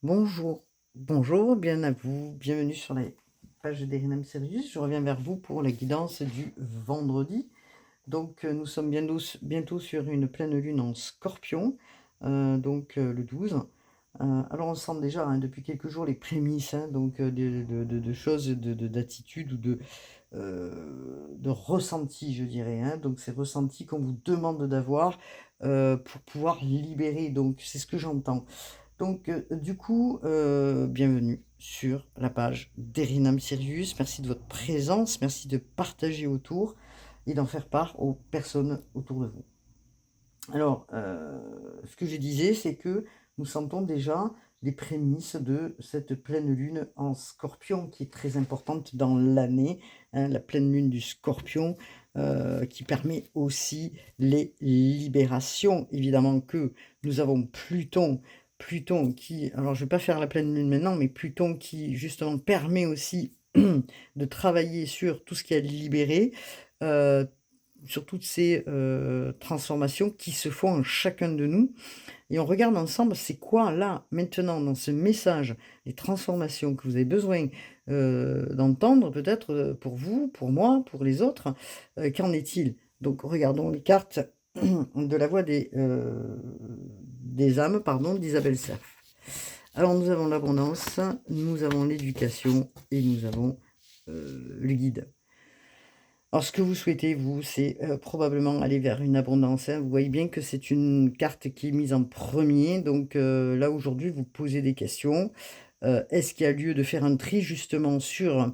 Bonjour, bonjour, bien à vous, bienvenue sur la page d'Erinam Sirius. Je reviens vers vous pour la guidance du vendredi. Donc, nous sommes bientôt sur une pleine lune en Scorpion, le 12. Alors, on sent déjà depuis quelques jours les prémices, donc de choses, d'attitudes ou de ressentis, je dirais. Donc, ces ressentis qu'on vous demande d'avoir pour pouvoir libérer. Donc, c'est ce que j'entends. Donc, bienvenue sur la page d'Erinam Sirius. Merci de votre présence, merci de partager autour et d'en faire part aux personnes autour de vous. Alors, ce que je disais, c'est que nous sentons déjà les prémices de cette pleine lune en Scorpion qui est très importante dans l'année, la pleine lune du Scorpion, qui permet aussi les libérations. Évidemment que nous avons Pluton qui, alors je ne vais pas faire la pleine lune maintenant, mais Pluton qui justement permet aussi de travailler sur tout ce qui est libéré, heu, sur toutes ces, transformations qui se font en chacun de nous et on regarde ensemble c'est quoi là, maintenant, dans ce message, les transformations que vous avez besoin, d'entendre peut-être, pour vous, pour moi, pour les autres, qu'en est-il? Donc regardons les cartes de la voix des âmes, pardon, d'Isabelle Serres. Alors nous avons l'abondance, nous avons l'éducation et nous avons, le guide. Alors ce que vous souhaitez, vous, c'est, probablement aller vers une abondance, hein. Vous voyez bien que c'est une carte qui est mise en premier. Donc là, aujourd'hui, vous posez des questions. Est-ce qu'il y a lieu de faire un tri justement sur,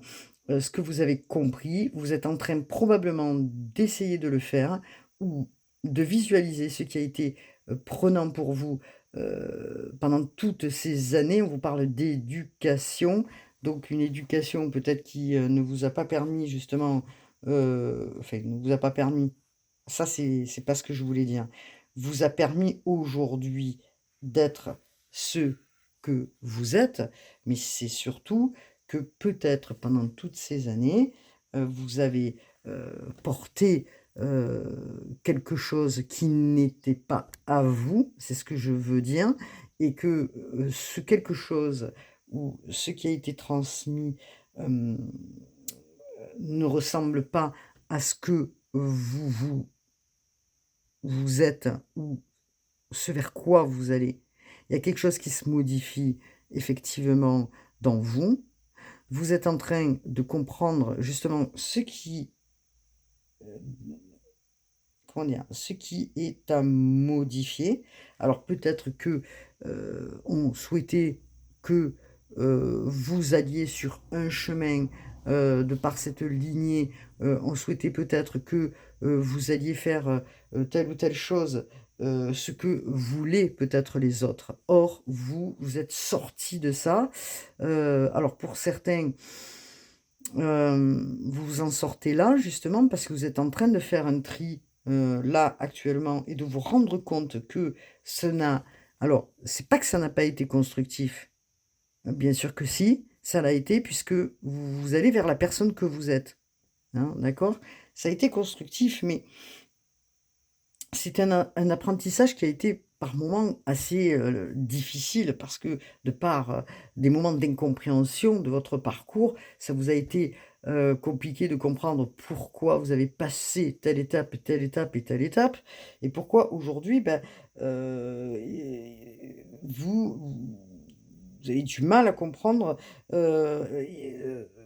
ce que vous avez compris? Vous êtes en train probablement d'essayer de le faire ou de visualiser ce qui a été, prenant pour vous, pendant toutes ces années. On vous parle d'éducation, donc une éducation peut-être qui, ne vous a pas permis justement, enfin, ne vous a pas permis, ça c'est pas ce que je voulais dire. Vous a permis aujourd'hui d'être ce que vous êtes, mais c'est surtout que peut-être pendant toutes ces années, vous avez, porté, quelque chose qui n'était pas à vous, c'est ce que je veux dire et que, ce quelque chose ou ce qui a été transmis, hem ne ressemble pas à ce que vous êtes ou ce vers quoi vous allez. Il y a quelque chose qui se modifie effectivement dans vous. Vous êtes en train de comprendre justement ce qui, comment dire? Ce qui est à modifier. Alors peut-être que, on souhaitait que, vous alliez sur un chemin, de par cette lignée, on souhaitait peut-être que, vous alliez faire, telle ou telle chose, ce que voulaient peut-être les autres. Or, vous êtes sortis de ça. Alors pour certains, vous vous en sortez là, justement, parce que vous êtes en train de faire un tri, là, actuellement et de vous rendre compte que ce n'a alors, c'est pas que ça n'a pas été constructif, bien sûr que si, ça l'a été puisque vous allez vers la personne que vous êtes, hein, d'accord? Ça a été constructif, mais c'est un apprentissage qui a été par moments assez, difficile parce que de par, des moments d'incompréhension de votre parcours, ça vous a été, compliqué de comprendre pourquoi vous avez passé telle étape et telle étape et pourquoi aujourd'hui, vous avez du mal à comprendre,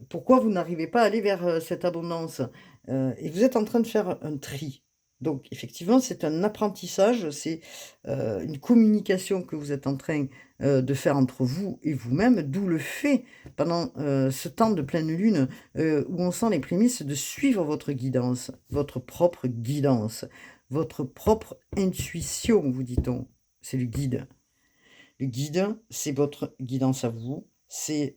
pourquoi vous n'arrivez pas à aller vers, cette abondance, et vous êtes en train de faire un tri. Donc effectivement, c'est un apprentissage, c'est, une communication que vous êtes en train, de faire entre vous et vous-même, d'où le fait, pendant, ce temps de pleine lune, où on sent les prémices, de suivre votre guidance, votre propre intuition, vous dit-on. C'est le guide. Le guide, c'est votre guidance à vous, c'est,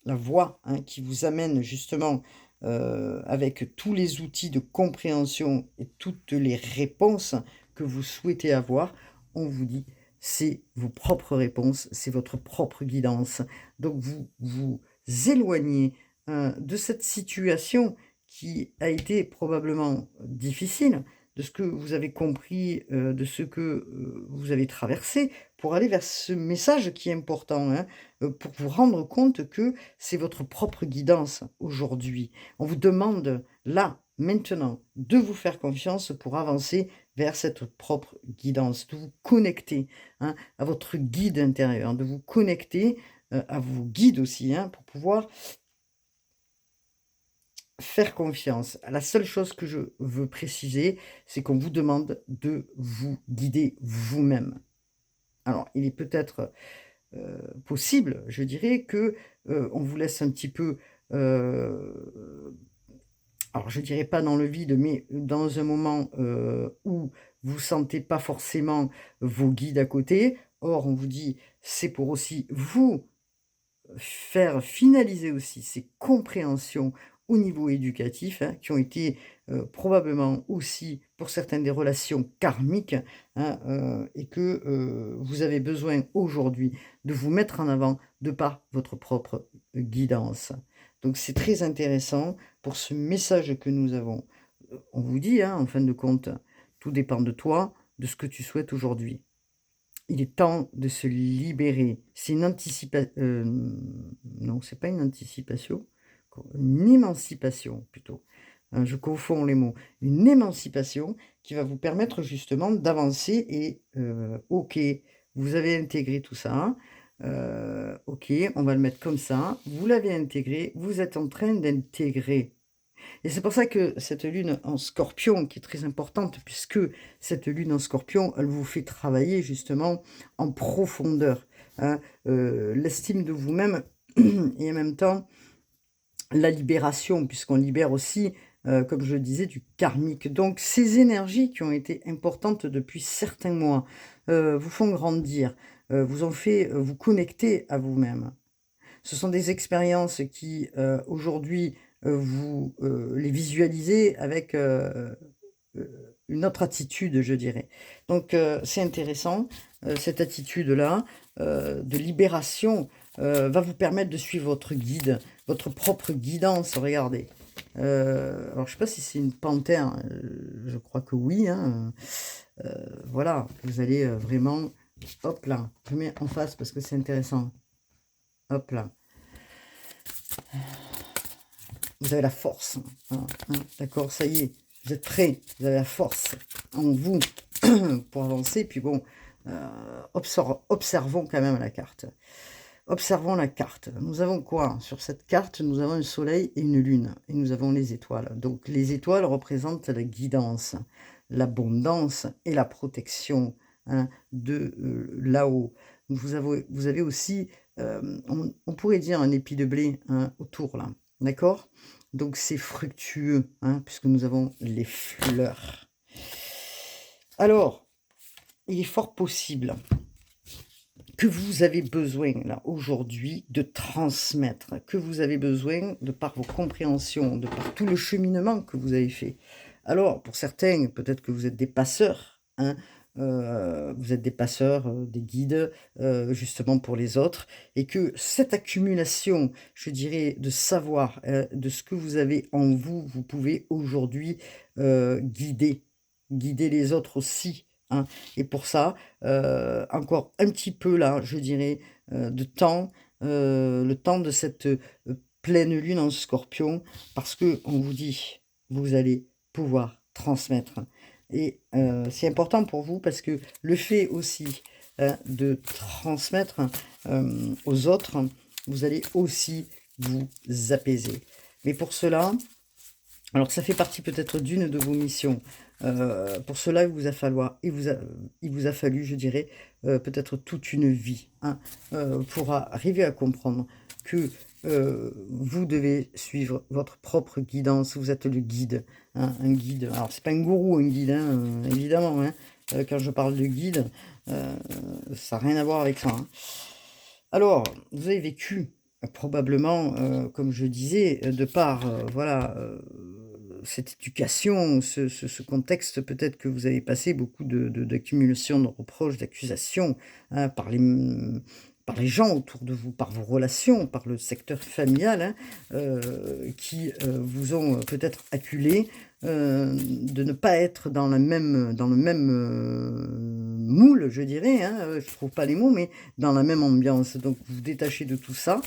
la voie, qui vous amène justement, avec tous les outils de compréhension et toutes les réponses que vous souhaitez avoir. On vous dit: «C'est vos propres réponses, c'est votre propre guidance». Donc vous vous éloignez, de cette situation qui a été probablement difficile. de ce que vous avez compris, de ce que, vous avez traversé pour aller vers ce message qui est important, hein, pour vous rendre compte que c'est votre propre guidance aujourd'hui. On vous demande là, maintenant, de vous faire confiance pour avancer vers cette propre guidance, de vous connecter, hein, à votre guide intérieur, de vous connecter, à vos guides aussi, hein, pour pouvoir faire confiance. La seule chose que je veux préciser, c'est qu'on vous demande de vous guider vous-même. Alors, il est peut-être, possible, je dirais, que, on vous laisse un petit peu, alors je dirais pas dans le vide, mais dans un moment, où vous sentez pas forcément vos guides à côté. Or, on vous dit: «C'est pour aussi vous faire finaliser aussi ces compréhensions au niveau éducatif, hein, qui ont été, probablement aussi pour certaines des relations karmiques, hein, et que, vous avez besoin aujourd'hui de vous mettre en avant de par votre propre guidance. Donc c'est très intéressant pour ce message que nous avons. On vous dit, hein, en fin de compte, tout dépend de toi, de ce que tu souhaites aujourd'hui. Il est temps de se libérer. C'est une non, c'est pas une anticipation, une émancipation plutôt. Hein, je confonds les mots. Une émancipation qui va vous permettre justement d'avancer et OK, vous avez intégré tout ça, OK, on va le mettre comme ça. Vous l'avez intégré, vous êtes en train d'intégrer. Et c'est pour ça que cette lune en Scorpion, qui est très importante, puisque cette lune en Scorpion, elle vous fait travailler justement en profondeur, hein, l'estime de vous-même et en même temps la libération, puisqu'on libère aussi, comme je le disais, du karmique. Donc ces énergies qui ont été importantes depuis certains mois, vous font grandir, vous ont fait, vous connecter à vous-même. Ce sont des expériences qui, aujourd'hui, vous, les visualisez avec, une autre attitude, je dirais. Donc, c'est intéressant, cette attitude-là, de libération, va vous permettre de suivre votre guide, votre propre guidance. Regardez, alors je sais pas si c'est une panthère, je crois que oui, hein, voilà, vous allez, vraiment hop là, je mets en face parce que c'est intéressant. Hop là. Vous avez la force, hein, d'accord, ça y est, vous êtes prêts, vous avez la force en vous pour avancer. Puis bon, observons quand même la carte. Observons la carte. Nous avons quoi? Sur cette carte, nous avons un soleil et une lune, et nous avons les étoiles. Donc les étoiles représentent la guidance, l'abondance et la protection, hein, de là-haut. Vous avez aussi, on pourrait dire un épi de blé, hein, autour là, d'accord? Donc c'est fructueux, hein, puisque nous avons les fleurs. Alors, il est fort possible que vous avez besoin, là, aujourd'hui, de transmettre, que vous avez besoin, de par vos compréhensions, de par tout le cheminement que vous avez fait. Alors, pour certains, peut-être que vous êtes des passeurs, hein, vous êtes des passeurs, des guides, justement pour les autres, et que cette accumulation, je dirais, de savoir, de ce que vous avez en vous, vous pouvez aujourd'hui, guider les autres aussi, hein. Et pour ça, encore un petit peu là, je dirais, de temps, le temps de cette, pleine lune en Scorpion, parce que on vous dit: «Vous allez pouvoir transmettre». Et c'est important pour vous parce que le fait aussi, de transmettre, aux autres, vous allez aussi vous apaiser. Mais pour cela, alors ça fait partie peut-être d'une de vos missions. Pour cela, il vous a fallu, je dirais, peut-être toute une vie, hein, pour arriver à comprendre que, vous devez suivre votre propre guidance. Vous êtes le guide, hein, un guide. Alors c'est pas un gourou, un guide, hein, évidemment, hein. Quand je parle de guide, heu, ça a rien à voir avec ça, hein. Alors, vous avez vécu, probablement, comme je disais, de par, voilà, cette éducation, ce contexte peut-être que vous avez passé beaucoup d'accumulation de reproches, d'accusations, hein, par les gens autour de vous, par vos relations, par le secteur familial, hein, qui vous ont peut-être acculé, de ne pas être dans le même moule, je dirais, hein, je trouve pas les mots, mais dans la même ambiance. Donc vous détachez de tout ça,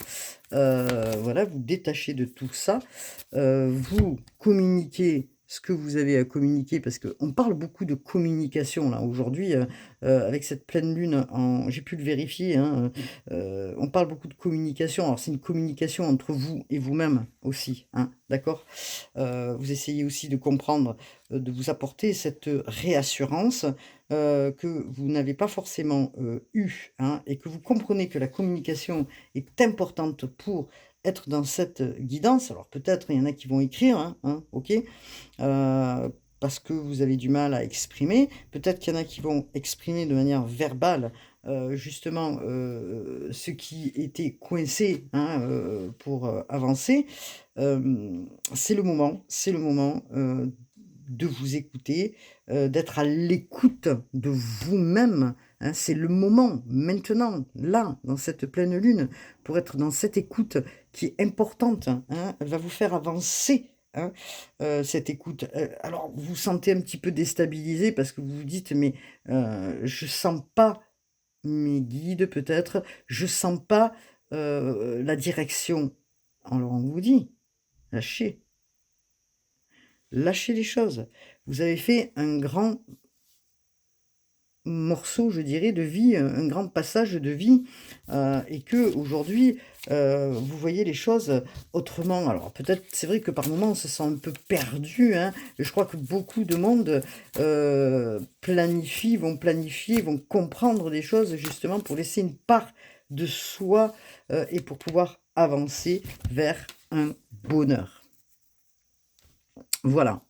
voilà, vous détachez de tout ça, vous communiquez ce que vous avez à communiquer parce qu'on parle beaucoup de communication là aujourd'hui, avec cette pleine lune en j'ai pu le vérifier, hein, on parle beaucoup de communication. Alors c'est une communication entre vous et vous-même aussi, hein, d'accord? Vous essayez aussi de comprendre, de vous apporter cette réassurance, que vous n'avez pas forcément, eue, hein, et que vous comprenez que la communication est importante pour être dans cette guidance. Alors peut-être il y en a qui vont écrire, OK? Parce que vous avez du mal à exprimer. Peut-être qu'il y en a qui vont exprimer de manière verbale, justement, ce qui était coincé, hein, pour, avancer. C'est le moment, de vous écouter, d'être à l'écoute de vous-même, hein. C'est le moment, maintenant, là, dans cette pleine lune, pour être dans cette écoute qui est importante, hein. Elle va vous faire avancer, hein, cette écoute. Alors vous vous sentez un petit peu déstabilisé parce que vous vous dites: «Mais, je sens pas mes guides peut-être, je sens pas, la direction». Alors on vous dit: «Lâchez, lâchez les choses». Vous avez fait un grand morceau, je dirais, de vie, un grand passage de vie, et qu'aujourd'hui, vous voyez les choses autrement. Alors peut-être, c'est vrai que par moments, on se sent un peu perdu, hein, et je crois que beaucoup de monde, vont planifier, vont comprendre des choses justement pour laisser une part de soi, et pour pouvoir avancer vers un bonheur. Voilà.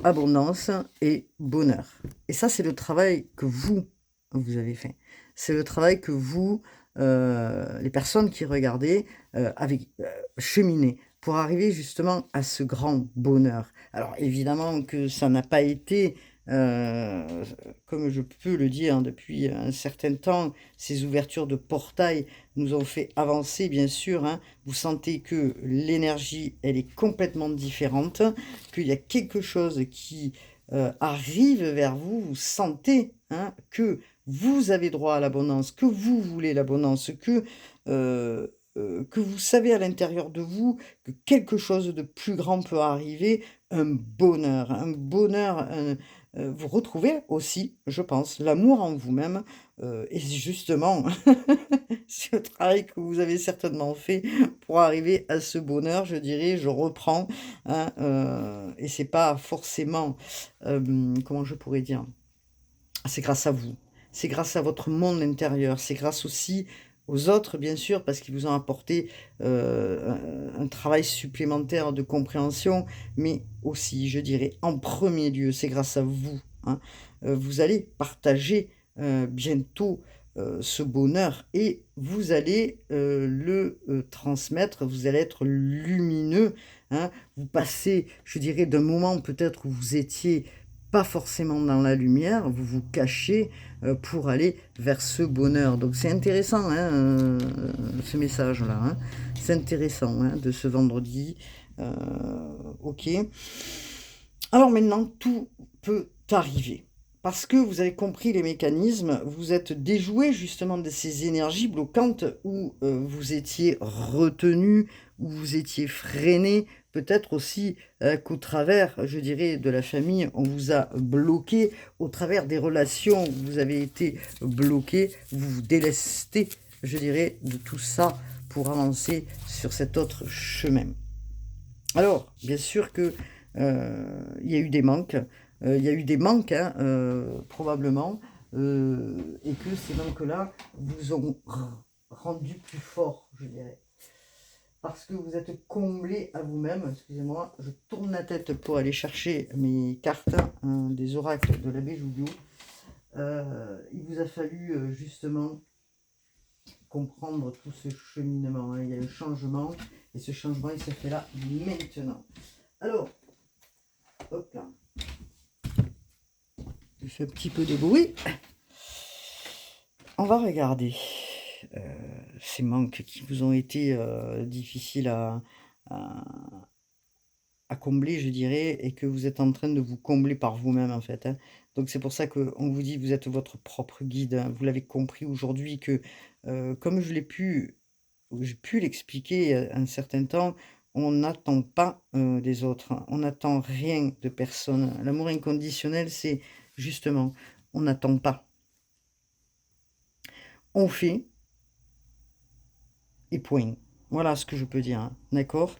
Abondance et bonheur. Et ça, c'est le travail que vous avez fait. C'est le travail que vous, les personnes qui regardaient, avez, cheminé pour arriver justement à ce grand bonheur. Alors évidemment que ça n'a pas été, comme je peux le dire depuis un certain temps, ces ouvertures de portails nous ont fait avancer bien sûr, hein. Vous sentez que l'énergie, elle est complètement différente, qu'il y a quelque chose qui, arrive vers vous. Vous sentez, hein, que vous avez droit à l'abondance, que vous voulez l'abondance, que vous savez à l'intérieur de vous que quelque chose de plus grand peut arriver, un bonheur, vous retrouvez aussi, je pense, l'amour en vous-même, et justement, c'est le travail que vous avez certainement fait pour arriver à ce bonheur, je dirais, je reprends, hein, et c'est pas forcément, comment je pourrais dire? C'est grâce à vous. C'est grâce à votre monde intérieur. C'est grâce aussi aux autres, bien sûr, parce qu'ils vous ont apporté, un travail supplémentaire de compréhension, mais aussi, je dirais, en premier lieu, c'est grâce à vous, hein. Vous allez partager, bientôt, ce bonheur et vous allez, transmettre. Vous allez être lumineux, hein. Vous passez, je dirais, d'un moment peut-être où vous étiez pas forcément dans la lumière, vous vous cachez, pour aller vers ce bonheur. Donc c'est intéressant, hein, ce message-là, hein. C'est intéressant, hein, de ce vendredi, heu, OK. Alors maintenant, tout peut arriver. Parce que vous avez compris les mécanismes, vous êtes déjoué justement de ces énergies bloquantes où, vous étiez retenu, où vous étiez freiné. Peut-être aussi, qu'au travers, je dirais, de la famille, on vous a bloqué. Au travers des relations, vous avez été bloqué. Vous vous délestez, je dirais, de tout ça pour avancer sur cet autre chemin. Alors, bien sûr que, il y a eu des manques, il y a eu des manques, hein, probablement, et que ces manques-là vous ont rendu plus fort, je dirais. Parce que vous êtes comblé à vous-même. Excusez-moi, je tourne la tête pour aller chercher mes cartes, hein, des oracles de l'abbé Jouliot. Il vous a fallu, justement comprendre tout ce cheminement, hein. Il y a un changement, et ce changement, il se fait là, maintenant. Alors, hop là. Je fais un petit peu de bruit. On va regarder. ces manques qui vous ont été, difficiles à à combler, je dirais, et que vous êtes en train de vous combler par vous-même, en fait, hein. Donc c'est pour ça qu'on vous dit: «Vous êtes votre propre guide», hein. Vous l'avez compris aujourd'hui que, comme j'ai pu l'expliquer, un certain temps, on n'attend pas, des autres, hein. On n'attend rien de personne. L'amour inconditionnel, c'est justement, on n'attend pas. On fait et point. Voilà ce que je peux dire, hein, d'accord?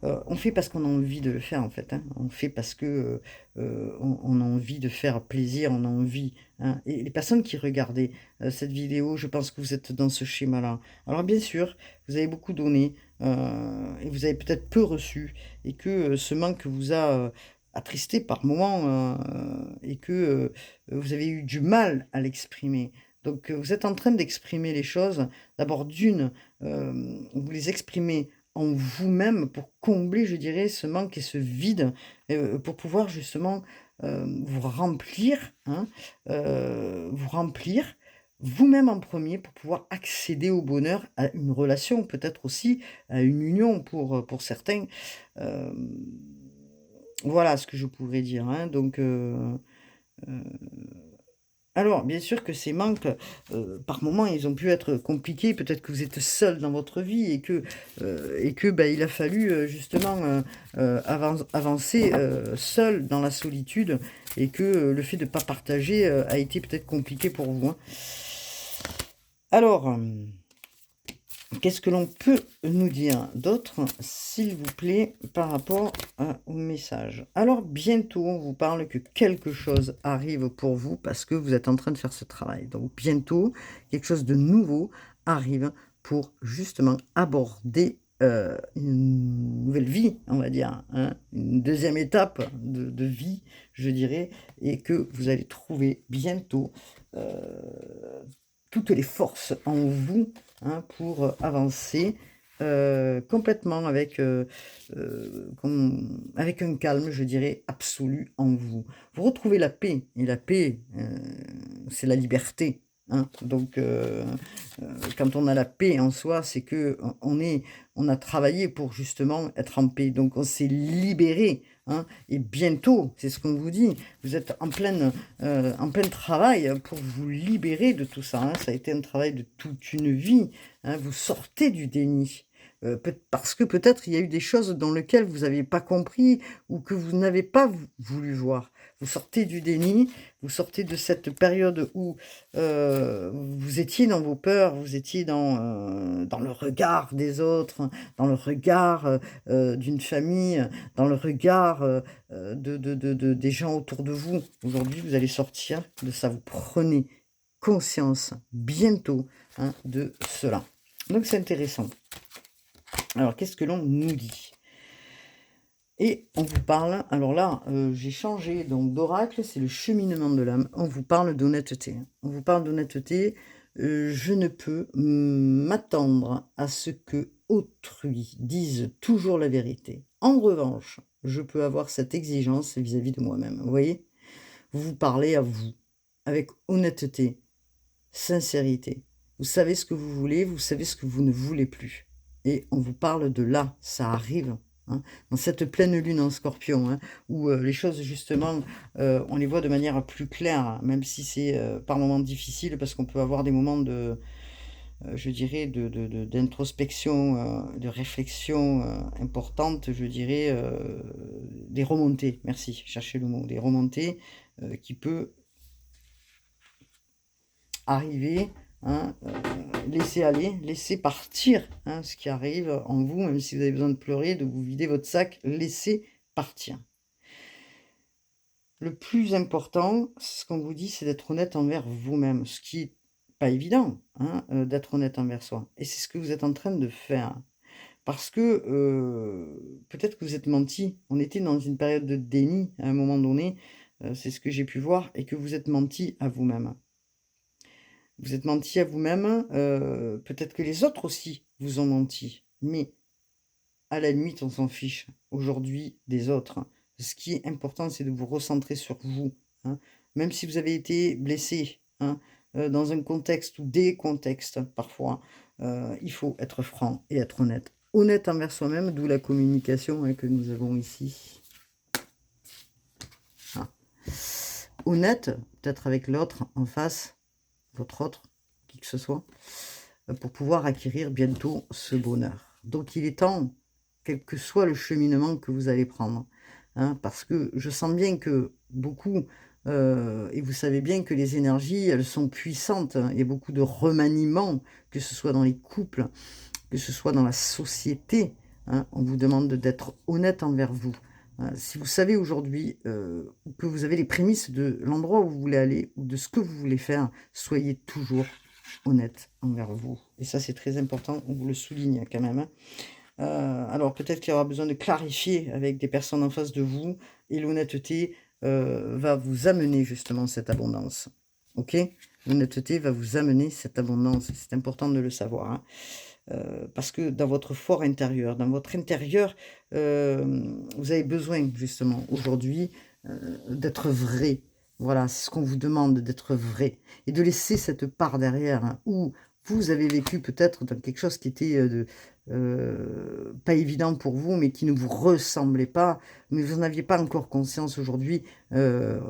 On fait parce qu'on a envie de le faire, en fait, hein. On fait parce que, on a envie de faire plaisir, on a envie, hein, et les personnes qui regardaient, cette vidéo, je pense que vous êtes dans ce schéma-là. Alors bien sûr, vous avez beaucoup donné, et vous avez peut-être peu reçu et que, ce manque vous a, attristé par moments, et que, vous avez eu du mal à l'exprimer. Donc, vous êtes en train d'exprimer les choses. D'abord vous les exprimez en vous-même pour combler, je dirais, ce manque et ce vide, pour pouvoir justement, vous remplir, hein, vous remplir vous-même en premier pour pouvoir accéder au bonheur, à une relation, peut-être aussi à une union pour certains. Hem, voilà ce que je pourrais dire, hein, donc heu alors, bien sûr que ces manques, par moments, ils ont pu être compliqués. Peut-être que vous êtes seul dans votre vie et que, bah, il a fallu, justement, avancer, seul dans la solitude et que, le fait de ne pas partager, a été peut-être compliqué pour vous, hein. Alors, qu'est-ce que l'on peut nous dire d'autre, s'il vous plaît, par rapport, au message? Alors bientôt, on vous parle que quelque chose arrive pour vous parce que vous êtes en train de faire ce travail. Donc bientôt, quelque chose de nouveau arrive pour justement aborder, une nouvelle vie, on va dire, hein, une deuxième étape de vie, je dirais, et que vous allez trouver bientôt, heu, toutes les forces en vous, hein, pour, avancer, complètement avec un calme, je dirais, absolu en vous. Vous retrouvez la paix et la paix, c'est la liberté, hein. Donc quand on a la paix en soi, c'est qu'on a travaillé pour justement être en paix. Donc on s'est libéré, hein, et bientôt, c'est ce qu'on vous dit, vous êtes en plein travail pour vous libérer de tout ça, hein. Ça a été un travail de toute une vie, hein. Vous sortez du déni, parce que peut-être il y a eu des choses dans lesquelles vous n'avez pas compris ou que vous n'avez pas voulu voir. Vous sortez du déni, vous sortez de cette période où, vous étiez dans vos peurs, vous étiez dans le regard des autres, dans le regard, d'une famille, dans le regard, des gens autour de vous. Aujourd'hui, vous allez sortir de ça. Vous prenez conscience bientôt, hein, de cela. Donc c'est intéressant. Alors qu'est-ce que l'on nous dit? Et on vous parle, alors là, j'ai changé donc d'oracle, c'est le cheminement de l'âme. On vous parle d'honnêteté, hein. On vous parle d'honnêteté. Je ne peux m'attendre à ce que autrui dise toujours la vérité. En revanche, je peux avoir cette exigence vis-à-vis de moi-même. Vous voyez? Vous vous parlez à vous, avec honnêteté, sincérité. Vous savez ce que vous voulez, vous savez ce que vous ne voulez plus. Et on vous parle de là, ça arrive, hein, dans cette pleine lune en Scorpion, hein, où, les choses justement, on les voit de manière plus claire, hein, même si c'est, par moments difficile parce qu'on peut avoir des moments je dirais d'introspection, de réflexion, importante, je dirais, des remontées, merci, cherchez le mot, des remontées, qui peut arriver, hein, laisser aller, laisser partir, hein, ce qui arrive en vous, même si vous avez besoin de pleurer, de vous vider votre sac, laissez partir. Le plus important, ce qu'on vous dit, c'est d'être honnête envers vous-même, ce qui est pas évident, hein, d'être honnête envers soi et c'est ce que vous êtes en train de faire. Parce que, peut-être que vous êtes menti. On était dans une période de déni à un moment donné, c'est ce que j'ai pu voir et que vous êtes menti à vous-même. Vous êtes menti à vous-même, peut-être que les autres aussi vous ont menti, mais à la limite, on s'en fiche aujourd'hui des autres, hein. Ce qui est important, c'est de vous recentrer sur vous, hein. Même si vous avez été blessé, hein, dans un contexte ou des contextes parfois, il faut être franc et être honnête. Honnête envers soi-même, d'où la communication, hein, que nous avons ici. Ah. Honnête, peut-être avec l'autre en face, votre autre, qui que ce soit, pour pouvoir acquérir bientôt ce bonheur. Donc il est temps, quel que soit le cheminement que vous allez prendre, hein, parce que je sens bien que beaucoup, et vous savez bien que les énergies, elles sont puissantes, hein. Il y a beaucoup de remaniements, que ce soit dans les couples, que ce soit dans la société, hein. On vous demande d'être honnête envers vous. Si vous savez aujourd'hui que vous avez les prémices de l'endroit où vous voulez aller ou de ce que vous voulez faire, soyez toujours honnête envers vous. Et ça, c'est très important, on vous le souligne quand même, hein. Alors peut-être qu'il y aura besoin de clarifier avec des personnes en face de vous et l'honnêteté va vous amener justement cette abondance. OK? L'honnêteté va vous amener cette abondance, c'est important de le savoir, hein. Parce que dans votre fort intérieur, dans votre intérieur, vous avez besoin justement aujourd'hui, d'être vrai. Voilà, c'est ce qu'on vous demande, d'être vrai et de laisser cette part derrière, hein, où vous avez vécu peut-être dans quelque chose qui était, pas évident pour vous, mais qui ne vous ressemblait pas, mais vous n'en aviez pas encore conscience aujourd'hui, heu,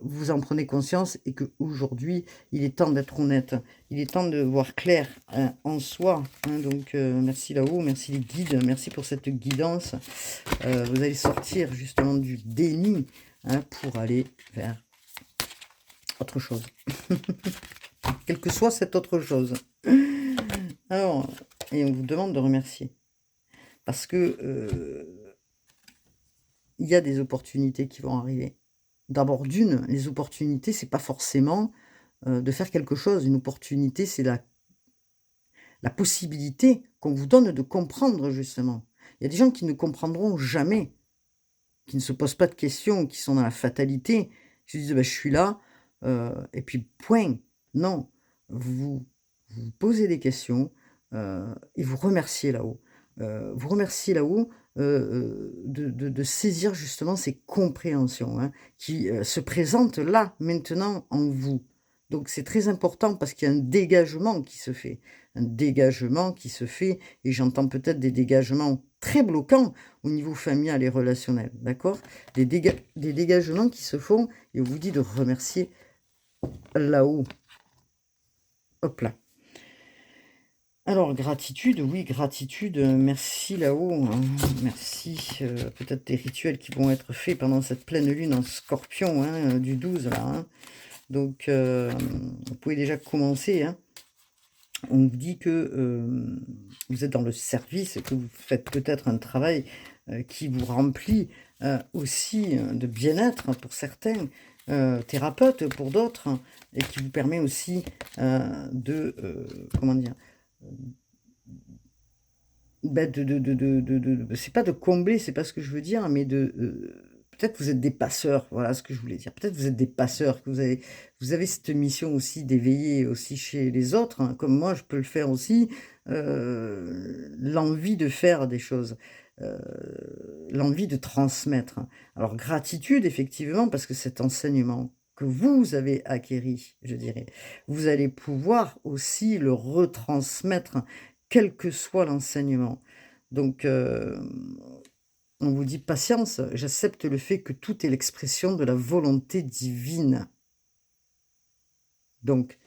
vous en prenez conscience et qu'aujourd'hui, il est temps d'être honnête. Il est temps de voir clair, en soi, hein, donc merci là-haut, merci les guides, merci pour cette guidance. Vous allez sortir justement du déni, hein, pour aller vers autre chose. Quelle que soit cette autre chose. Alors et on vous demande de remercier parce que, il y a des opportunités qui vont arriver. D'abord d'une, les opportunités, c'est pas forcément, de faire quelque chose. Une opportunité, c'est la possibilité qu'on vous donne de comprendre justement. Il y a des gens qui ne comprendront jamais, qui ne se posent pas de questions, qui sont dans la fatalité, qui se disent: «Bah, je suis là, et puis point». Non, vous posez des questions, et vous remerciez là-haut. Vous remerciez là-haut, de saisir justement ces compréhensions, hein, qui, se présentent là, maintenant, en vous. Donc c'est très important parce qu'il y a un dégagement qui se fait. Un dégagement qui se fait et j'entends peut-être des dégagements très bloquants au niveau familial et relationnel, d'accord? Des dégagements qui se font et on vous dit de remercier là-haut. Hop là. Alors gratitude, oui, gratitude, merci là-haut, hein. Merci, peut-être des rituels qui vont être faits pendant cette pleine lune en Scorpion, hein, du 12 là, hein. Donc vous pouvez déjà commencer, hein. On vous dit que, vous êtes dans le service, que vous faites peut-être un travail, qui vous remplit, aussi, de bien-être pour certains, thérapeute pour d'autres et qui vous permet aussi, comment dire? Bah, c'est pas de combler, c'est pas ce que je veux dire, mais peut-être que vous êtes des passeurs, voilà ce que je voulais dire. Peut-être que vous êtes des passeurs, que vous avez cette mission aussi d'éveiller aussi chez les autres, hein, comme moi je peux le faire aussi, l'envie de faire des choses, heu, l'envie de transmettre. Alors gratitude effectivement parce que cet enseignement que vous avez acquéri, je dirais, vous allez pouvoir aussi le retransmettre quel que soit l'enseignement. Donc, on vous dit: «Patience, j'accepte le fait que tout est l'expression de la volonté divine». Donc,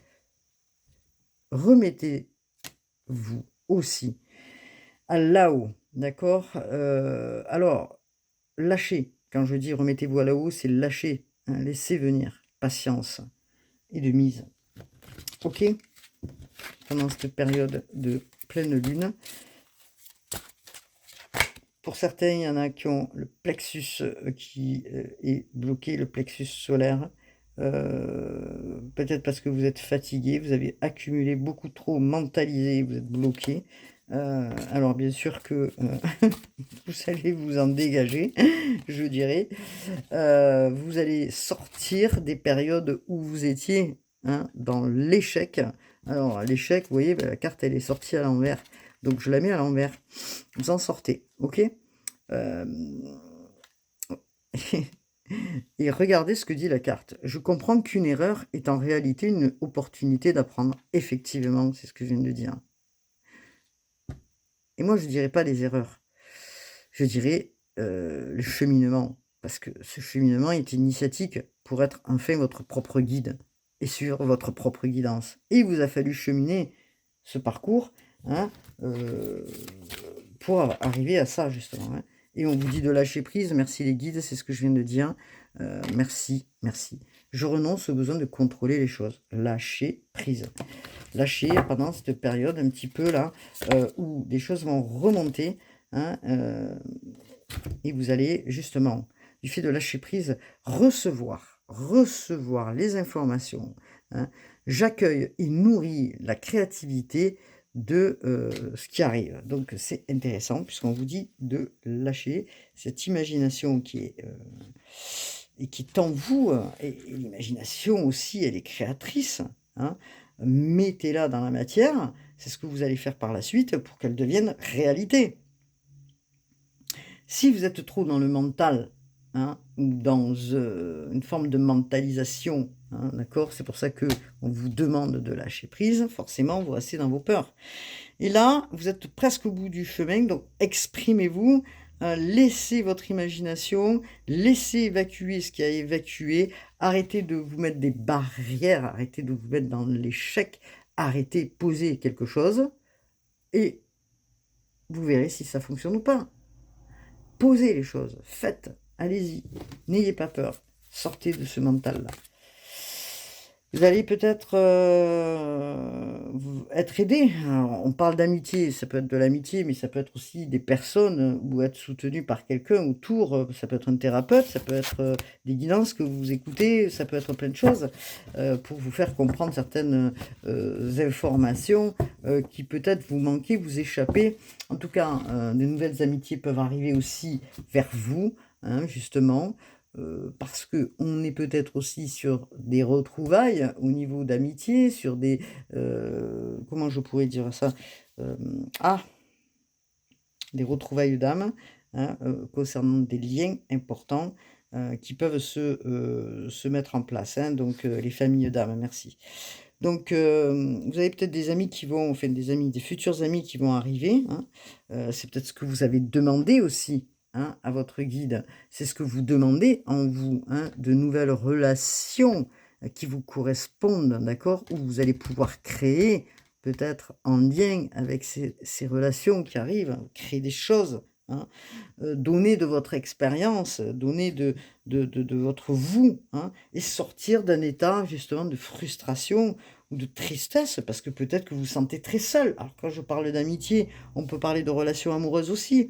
remettez-vous aussi à là-haut, d'accord? Alors, lâchez. Quand je dis: «Remettez-vous à là-haut», c'est lâcher, hein, laisser venir. Patience et de mise. OK? Pendant cette période de pleine lune. Pour certains, il y en a qui ont le plexus, qui, est bloqué, le plexus solaire. Peut-être parce que vous êtes fatigué, vous avez accumulé beaucoup trop, mentalisé, vous êtes bloqué. Alors bien sûr que, vous allez vous en dégager, je dirais. Vous allez sortir des périodes où vous étiez, hein, dans l'échec. Alors l'échec, vous voyez, bah, la carte elle est sortie à l'envers, donc je la mets à l'envers. Vous en sortez, OK? Hem Et regardez ce que dit la carte. Je comprends qu'une erreur est en réalité une opportunité d'apprendre. Effectivement, c'est ce que je viens de dire. Et moi, je ne dirais pas les erreurs. Je dirais le cheminement. Parce que ce cheminement est initiatique pour être enfin votre propre guide et suivre votre propre guidance. Et il vous a fallu cheminer ce parcours hein, pour arriver à ça, justement. Hein. Et on vous dit de lâcher prise. Merci les guides, c'est ce que je viens de dire. Merci, merci. Je renonce au besoin de contrôler les choses. Lâcher prise. Lâcher pendant cette période un petit peu là, où des choses vont remonter. Hein, et vous allez justement, du fait de lâcher prise, recevoir les informations. Hein. J'accueille et nourris la créativité de ce qui arrive. Donc c'est intéressant puisqu'on vous dit de lâcher cette imagination qui est et qui est en vous. Et l'imagination aussi, elle est créatrice. Hein. Mettez-la dans la matière. C'est ce que vous allez faire par la suite pour qu'elle devienne réalité. Si vous êtes trop dans le mental, hein, ou dans une forme de mentalisation, hein, d'accord, c'est pour ça qu'on vous demande de lâcher prise, forcément, vous restez dans vos peurs. Et là, vous êtes presque au bout du chemin, donc exprimez-vous, laissez votre imagination, laissez évacuer ce qui a évacué, arrêtez de vous mettre des barrières, arrêtez de vous mettre dans l'échec, arrêtez, posez quelque chose, et vous verrez si ça fonctionne ou pas. Posez les choses, faites, allez-y, n'ayez pas peur, sortez de ce mental-là. Vous allez peut-être être aidé. Alors, on parle d'amitié, ça peut être de l'amitié, mais ça peut être aussi des personnes ou être soutenu par quelqu'un autour. Ça peut être un thérapeute, ça peut être des guidances que vous écoutez, ça peut être plein de choses pour vous faire comprendre certaines informations qui peut-être vous manquez, vous échappez. En tout cas, de nouvelles amitiés peuvent arriver aussi vers vous, hein, justement. Parce qu'on est peut-être aussi sur des retrouvailles au niveau d'amitié, sur des... comment je pourrais dire ça des retrouvailles d'âme, hein, concernant des liens importants qui peuvent se mettre en place. Hein, donc, les familles d'âme, merci. Donc, vous avez peut-être des amis qui vont... Enfin, des futurs amis qui vont arriver. Hein, c'est peut-être ce que vous avez demandé aussi. Hein, à votre guide, c'est ce que vous demandez en vous, hein, de nouvelles relations qui vous correspondent, d'accord, où vous allez pouvoir créer, peut-être en lien avec ces relations qui arrivent, créer des choses, hein, donner de votre expérience, donner de votre vous, hein, et sortir d'un état justement de frustration ou de tristesse, parce que peut-être que vous vous sentez très seul. Alors quand je parle d'amitié, on peut parler de relations amoureuses aussi.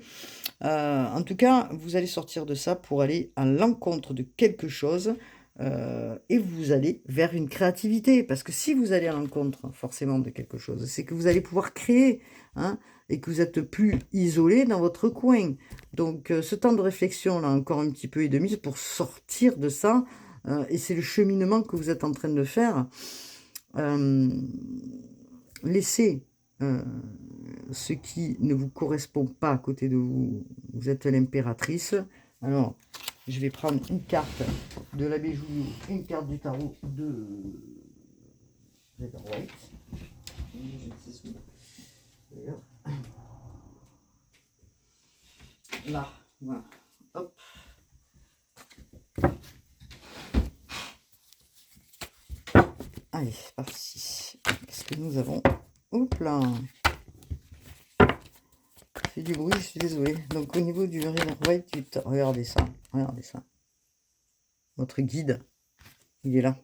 En tout cas, vous allez sortir de ça pour aller à l'encontre de quelque chose et vous allez vers une créativité. Parce que si vous allez à l'encontre forcément de quelque chose, c'est que vous allez pouvoir créer, hein, et que vous êtes plus isolé dans votre coin. Donc ce temps de réflexion, là, encore un petit peu et demi, pour sortir de ça, et c'est le cheminement que vous êtes en train de faire. Laissez ce qui ne vous correspond pas à côté de vous. Vous êtes l'impératrice. Alors, je vais prendre une carte de l'abbé Jouliot, une carte du tarot de Rider-Waite. Là, voilà. Hop. Allez, c'est parti. Qu'est-ce que nous avons? Hop là. Fait du bruit, je suis désolé. Donc au niveau du Rider-Waite, regardez ça. Regardez ça. Votre guide, il est là.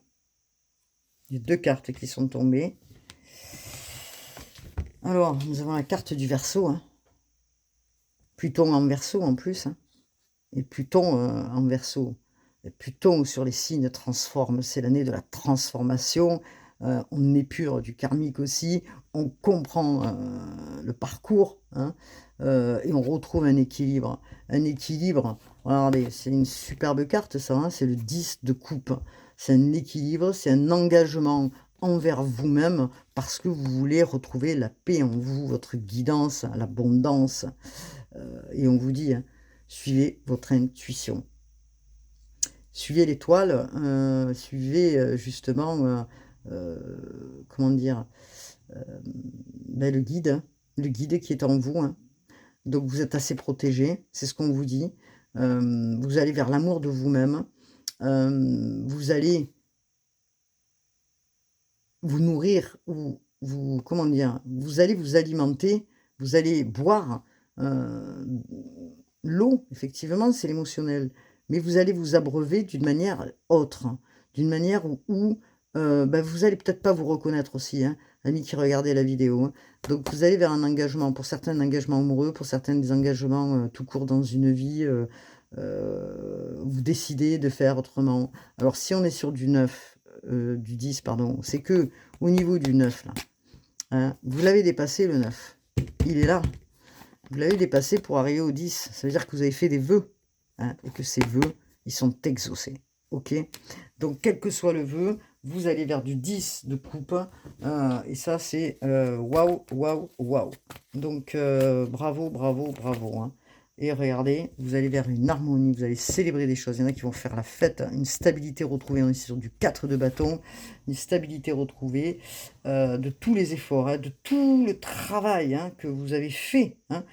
Il y a deux cartes qui sont tombées. Alors, nous avons la carte du Verseau. Hein. Pluton en Verseau en plus. Hein. Et Pluton en Verseau. Et Pluton sur les signes transforme. C'est l'année de la transformation. On épure du karmique aussi. On comprend le parcours. Hein, et on retrouve un équilibre. Un équilibre. Regardez, c'est une superbe carte ça. Hein, c'est le 10 de coupe. C'est un équilibre, c'est un engagement envers vous-même parce que vous voulez retrouver la paix en vous, votre guidance, l'abondance. Et on vous dit, hein, suivez votre intuition. suivez l'étoile, suivez justement, comment dire, ben, le guide qui est en vous, hein. Donc vous êtes assez protégé, c'est ce qu'on vous dit. Vous allez vers l'amour de vous-même. Vous allez vous nourrir ou vous comment dire? Vous allez vous alimenter, vous allez boire, heu, l'eau, effectivement, c'est l'émotionnel, mais vous allez vous abreuver d'une manière autre, d'une manière où, bah, vous allez peut-être pas vous reconnaître aussi, hein, amis qui regardez la vidéo, hein. Donc vous allez vers un engagement, pour certains un engagement amoureux, pour certains des engagements, tout court dans une vie, vous décidez de faire autrement. Alors si on est sur du 9, du 10 pardon, c'est que au niveau du 9 là, hein, vous l'avez dépassé le 9. Il est là. Vous l'avez dépassé pour arriver au 10. Ça veut dire que vous avez fait des vœux, hein, et que ces vœux, ils sont exaucés. OK? Donc quel que soit le vœu, vous allez vers du 10 de coupe, et ça c'est, waouh, waouh, waouh. Donc bravo, bravo, bravo, hein. Et regardez, vous allez vers une harmonie, vous allez célébrer des choses. Il y en a qui vont faire la fête, hein, une stabilité retrouvée. On est sur du 4 de bâton, une stabilité retrouvée, de tous les efforts, hein, de tout le travail, hein, que vous avez fait, hein,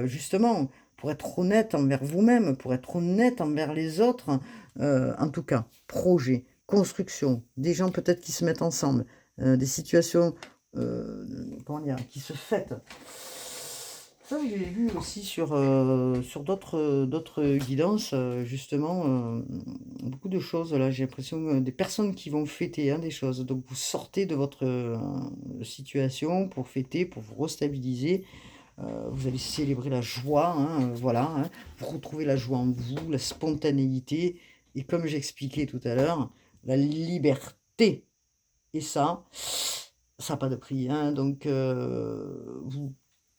justement, pour être honnête envers vous-même, pour être honnête envers les autres, en tout cas, projet, construction, des gens peut-être qui se mettent ensemble, des situations, comment dire? Qui se fêtent. Ça, je l'ai vu aussi sur d'autres guidances, justement, beaucoup de choses là, j'ai l'impression, des personnes qui vont fêter, hein, des choses. Donc vous sortez de votre, situation pour fêter, pour vous restabiliser. Vous allez célébrer la joie, hein, voilà, hein. Vous retrouvez la joie en vous, la spontanéité et comme j'expliquais tout à l'heure, la liberté et ça a pas de prix, hein, donc vous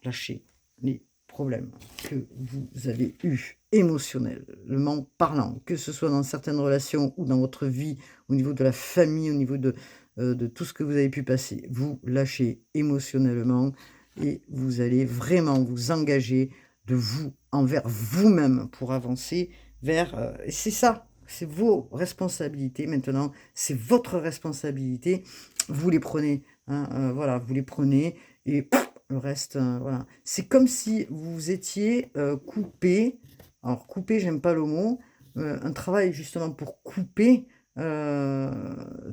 lâchez les problèmes que vous avez eus émotionnellement parlant, que ce soit dans certaines relations ou dans votre vie, au niveau de la famille, au niveau de tout ce que vous avez pu passer. Vous lâchez émotionnellement et vous allez vraiment vous engager de vous envers vous-même pour avancer vers, et c'est ça, c'est vos responsabilités maintenant, c'est votre responsabilité. Vous les prenez, hein, voilà, vous les prenez et le reste, voilà. C'est comme si vous étiez, coupé, alors couper, j'aime pas le mot, un travail justement pour couper, heu,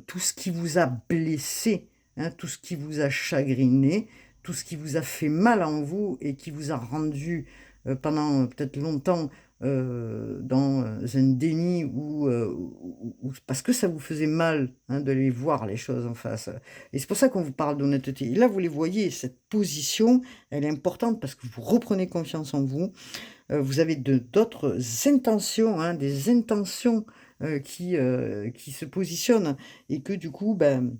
tout ce qui vous a blessé, hein, tout ce qui vous a chagriné, tout ce qui vous a fait mal en vous et qui vous a rendu, pendant, peut-être longtemps, dans, un déni ou parce que ça vous faisait mal, hein, de les voir les choses en face, et c'est pour ça qu'on vous parle d'honnêteté et là, vous les voyez, cette position, elle est importante parce que vous reprenez confiance en vous, vous avez d'autres intentions, hein, des intentions, qui se positionnent et que du coup, ben,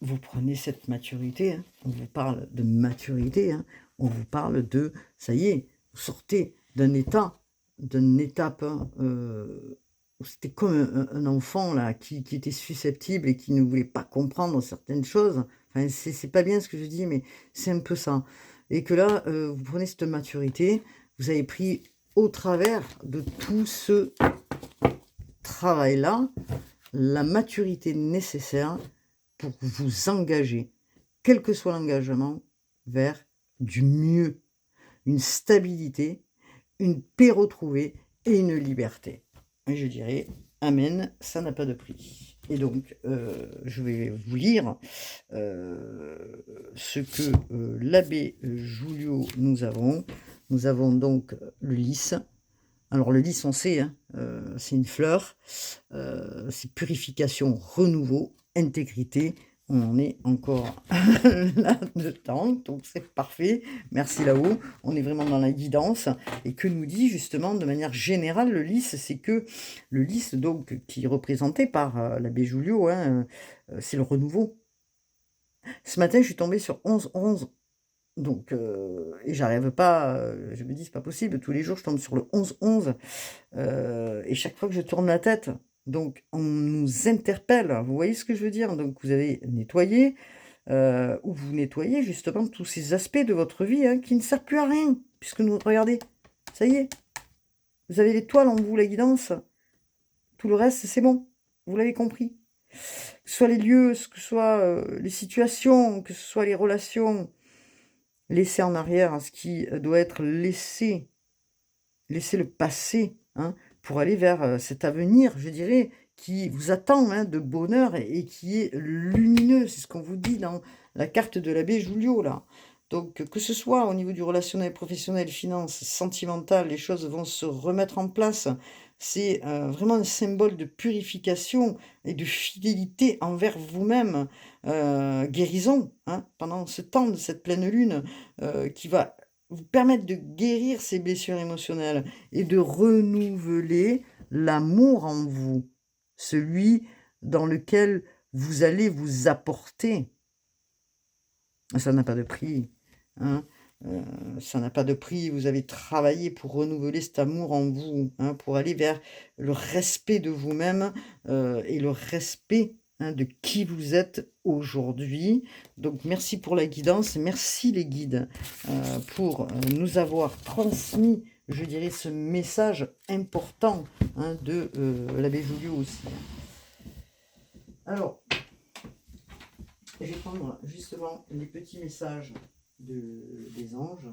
vous prenez cette maturité, hein. On vous parle de maturité, hein. On vous parle de ça y est, vous sortez d'un état, d'une étape, hein, où c'était comme un enfant là qui était susceptible et qui ne voulait pas comprendre certaines choses. Enfin, c'est pas bien ce que je dis, mais c'est un peu ça. Et que là, vous prenez cette maturité, vous avez pris au travers de tout ce travail-là, la maturité nécessaire pour vous engager, quel que soit l'engagement, vers du mieux, une stabilité, une paix retrouvée et une liberté. Et je dirais: «Amen, ça n'a pas de prix» et donc je vais vous lire, ce que, l'abbé Julio nous avons. Nous avons donc le lys. Alors le lys, on sait, hein, c'est une fleur, c'est purification, renouveau, intégrité. On en est encore là-dedans, donc c'est parfait. Merci là-haut. On est vraiment dans la guidance et que nous dit justement de manière générale le lys? C'est que le lys donc qui est représenté par, l'abbé Julio, hein, c'est le renouveau. Ce matin, je suis tombée sur 11-11. Donc et j'arrive pas, je me dis: «C'est pas possible, tous les jours je tombe sur le 11-11». Et chaque fois que je tourne la tête, donc on nous interpelle, vous voyez ce que je veux dire? Donc vous avez nettoyé, ou vous nettoyez justement tous ces aspects de votre vie, hein, qui ne servent plus à rien, puisque nous regardez, ça y est, Vous avez l'étoile en vous, la guidance. Tout le reste, c'est bon. Vous l'avez compris. Que ce soit les lieux, que ce soit les situations, que ce soit les relations, laissez en arrière ce qui doit être laissé. Laissez le passé, hein, pour aller vers cet avenir, je dirais, qui vous attend, hein, de bonheur et qui est lumineux. C'est ce qu'on vous dit dans la carte de l'abbé Julio, là. Donc, que ce soit au niveau du relationnel, professionnel, finance, sentimental, les choses vont se remettre en place. C'est vraiment un symbole de purification et de fidélité envers vous-même. Guérison, hein, pendant ce temps de cette pleine lune qui va vous permettre de guérir ces blessures émotionnelles et de renouveler l'amour en vous, celui dans lequel vous allez vous apporter. Ça n'a pas de prix, hein. Ça n'a pas de prix. Vous avez travaillé pour renouveler cet amour en vous, hein, pour aller vers le respect de vous-même et le respect, hein, de qui vous êtes aujourd'hui. Donc merci pour la guidance, merci les guides pour nous avoir transmis, je dirais, ce message important, hein, de l'abbé Julio aussi. Alors, je vais prendre justement les petits messages des anges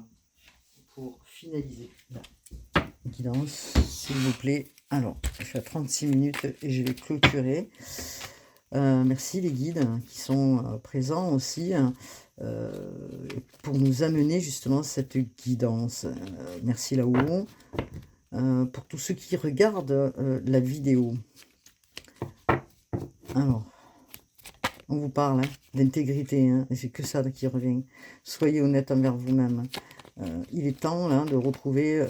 pour finaliser la guidance, s'il vous plaît. Alors, je suis à 36 minutes et je vais clôturer. Merci les guides qui sont présents aussi pour nous amener justement cette guidance. Merci là-haut. Pour tous ceux qui regardent la vidéo. Alors, on vous parle, hein, d'intégrité, hein, et c'est que ça qui revient. Soyez honnête envers vous-même. Il est temps là de retrouver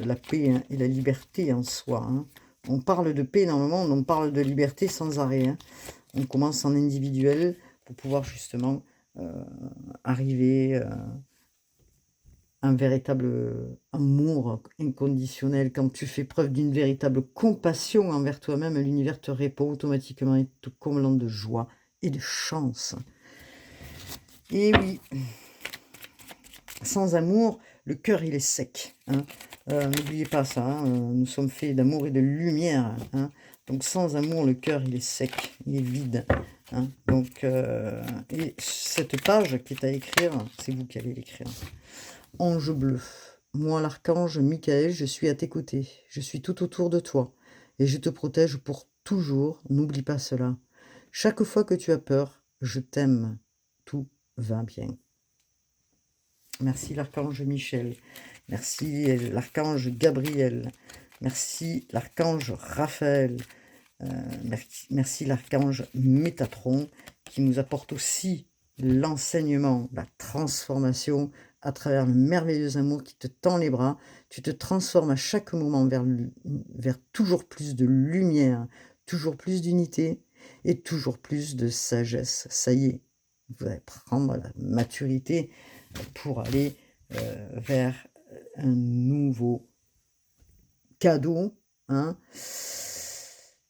la paix, hein, et la liberté en soi. Hein. On parle de paix normalement, on parle de liberté sans arrêt. Hein. On commence en individuel pour pouvoir justement arriver à un véritable amour inconditionnel. Quand tu fais preuve d'une véritable compassion envers toi-même, l'univers te répond automatiquement et te comblant de joie et de chance. Et oui, sans amour, le cœur il est sec. Hein. N'oubliez pas ça, hein, nous sommes faits d'amour et de lumière. Hein. Donc sans amour, le cœur il est sec, il est vide. Hein. Donc, et cette page qui est à écrire, c'est vous qui allez l'écrire. Ange bleu, moi l'archange Michael, je suis à tes côtés, je suis tout autour de toi, et je te protège pour toujours, n'oublie pas cela. Chaque fois que tu as peur, je t'aime, tout va bien. Merci l'archange Michel, merci l'archange Gabriel, merci l'archange Raphaël, merci l'archange Métatron, qui nous apporte aussi l'enseignement, la transformation à travers le merveilleux amour qui te tend les bras. Tu te transformes à chaque moment vers toujours plus de lumière, toujours plus d'unité et toujours plus de sagesse. Ça y est, vous allez prendre la maturité pour aller vers un nouveau cadeau, hein.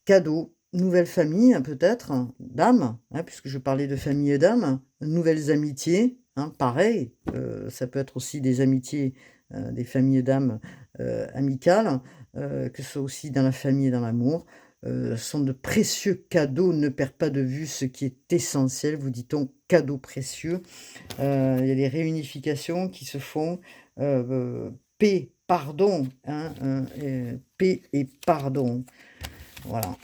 Cadeau, nouvelle famille, hein, peut-être, d'âme, hein, puisque je parlais de famille et d'âme, nouvelles amitiés, hein, pareil, ça peut être aussi des amitiés, des familles d'âme amicales, que ce soit aussi dans la famille et dans l'amour. Sont de précieux cadeaux, ne perds pas de vue ce qui est essentiel, vous dit-on, cadeaux précieux. Il y a des réunifications qui se font, paix, pardon, hein, paix et pardon. Voilà.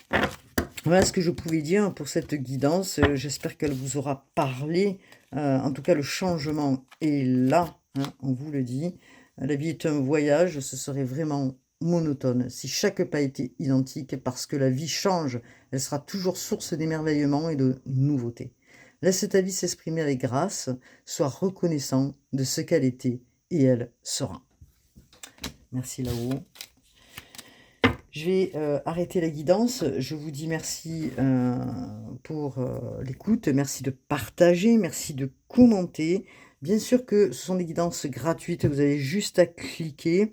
Voilà ce que je pouvais dire pour cette guidance. J'espère qu'elle vous aura parlé. En tout cas, le changement est là, hein, on vous le dit. La vie est un voyage, ce serait vraiment monotone si chaque pas était identique, parce que la vie change. Elle sera toujours source d'émerveillement et de nouveautés. Laisse ta vie s'exprimer avec grâce, sois reconnaissant de ce qu'elle était et elle sera. Merci là-haut. Je vais arrêter la guidance. Je vous dis merci pour l'écoute. Merci de partager. Merci de commenter. Bien sûr que ce sont des guidances gratuites. Vous avez juste à cliquer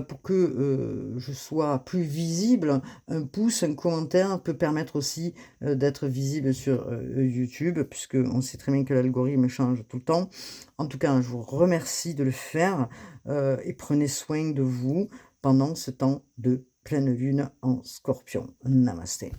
pour que je sois plus visible. Un pouce, un commentaire peut permettre aussi d'être visible sur YouTube, puisque on sait très bien que l'algorithme change tout le temps. En tout cas, je vous remercie de le faire et prenez soin de vous. pendant ce temps de pleine lune en Scorpion. Namasté.